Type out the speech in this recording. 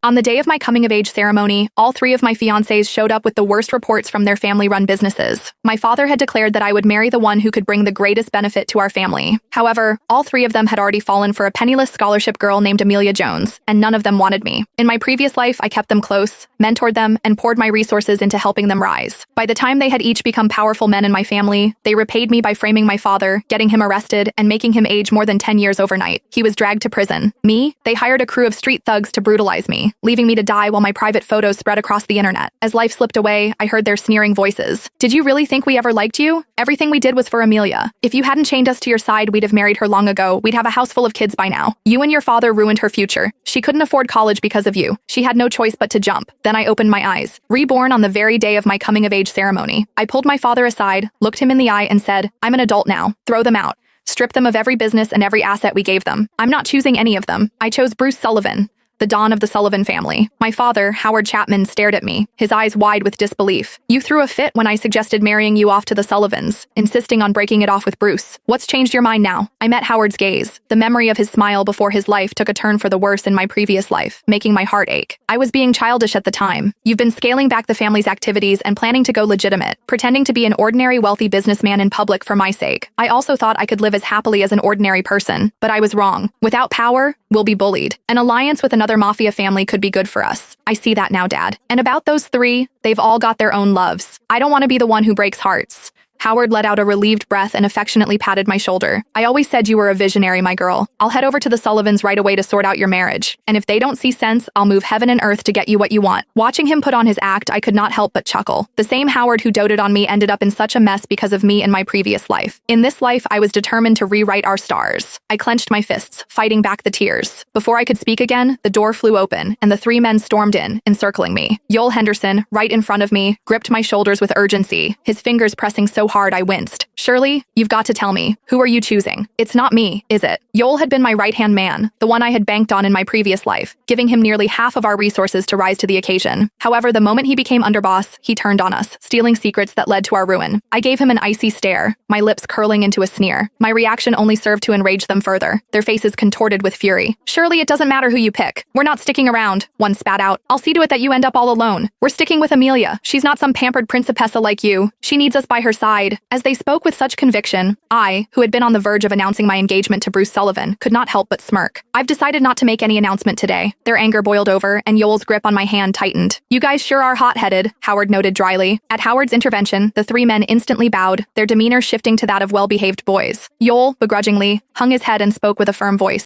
On the day of my coming-of-age ceremony, all three of my fiancés showed up with the worst reports from their family-run businesses. My father had declared that I would marry the one who could bring the greatest benefit to our family. However, all three of them had already fallen for a penniless scholarship girl named Amelia Jones, and none of them wanted me. In my previous life, I kept them close, mentored them, and poured my resources into helping them rise. By the time they had each become powerful men in my family, they repaid me by framing my father, getting him arrested, and making him age more than 10 years overnight. He was dragged to prison. Me? They hired a crew of street thugs to brutalize me, leaving me to die while my private photos spread across the internet. As life slipped away, I heard their sneering voices. Did you really think we ever liked you? Everything we did was for Amelia. If you hadn't chained us to your side, we'd have married her long ago. We'd have a house full of kids by now. You and your father ruined her future. She couldn't afford college because of you. She had no choice but to jump. Then I opened my eyes. Reborn on the very day of my coming-of-age ceremony. I pulled my father aside, looked him in the eye, and said, "I'm an adult now. Throw them out. Strip them of every business and every asset we gave them. I'm not choosing any of them. I chose Bruce Sullivan, the Don of the Sullivan family." My father, Howard Chapman, stared at me, his eyes wide with disbelief. "You threw a fit when I suggested marrying you off to the Sullivans, insisting on breaking it off with Bruce. What's changed your mind now?" I met Howard's gaze. The memory of his smile before his life took a turn for the worse in my previous life, making my heart ache. I was being childish at the time. "You've been scaling back the family's activities and planning to go legitimate, pretending to be an ordinary wealthy businessman in public for my sake. I also thought I could live as happily as an ordinary person, but I was wrong. Without power, we'll be bullied. An alliance with another mafia family could be good for us. I see that now, Dad. And about those three, they've all got their own loves. I don't want to be the one who breaks hearts." Howard let out a relieved breath and affectionately patted my shoulder. "I always said you were a visionary, my girl. I'll head over to the Sullivans right away to sort out your marriage. And if they don't see sense, I'll move heaven and earth to get you what you want." Watching him put on his act, I could not help but chuckle. The same Howard who doted on me ended up in such a mess because of me in my previous life. In this life, I was determined to rewrite our stars. I clenched my fists, fighting back the tears. Before I could speak again, the door flew open, and the three men stormed in, encircling me. Yoel Henderson, right in front of me, gripped my shoulders with urgency, his fingers pressing so hard I winced. "Shirley, you've got to tell me. Who are you choosing? It's not me, is it?" Yoel had been my right-hand man, the one I had banked on in my previous life, giving him nearly half of our resources to rise to the occasion. However, the moment he became underboss, he turned on us, stealing secrets that led to our ruin. I gave him an icy stare, my lips curling into a sneer. My reaction only served to enrage them further, their faces contorted with fury. "Shirley, it doesn't matter who you pick. We're not sticking around," one spat out. "I'll see to it that you end up all alone. We're sticking with Amelia. She's not some pampered principessa like you. She needs us by her side." As they spoke with such conviction, I, who had been on the verge of announcing my engagement to Bruce Sullivan, could not help but smirk. "I've decided not to make any announcement today." Their anger boiled over, and Yoel's grip on my hand tightened. "You guys sure are hot-headed," Howard noted dryly. At Howard's intervention, the three men instantly bowed, their demeanor shifting to that of well-behaved boys. Yoel, begrudgingly, hung his head and spoke with a firm voice.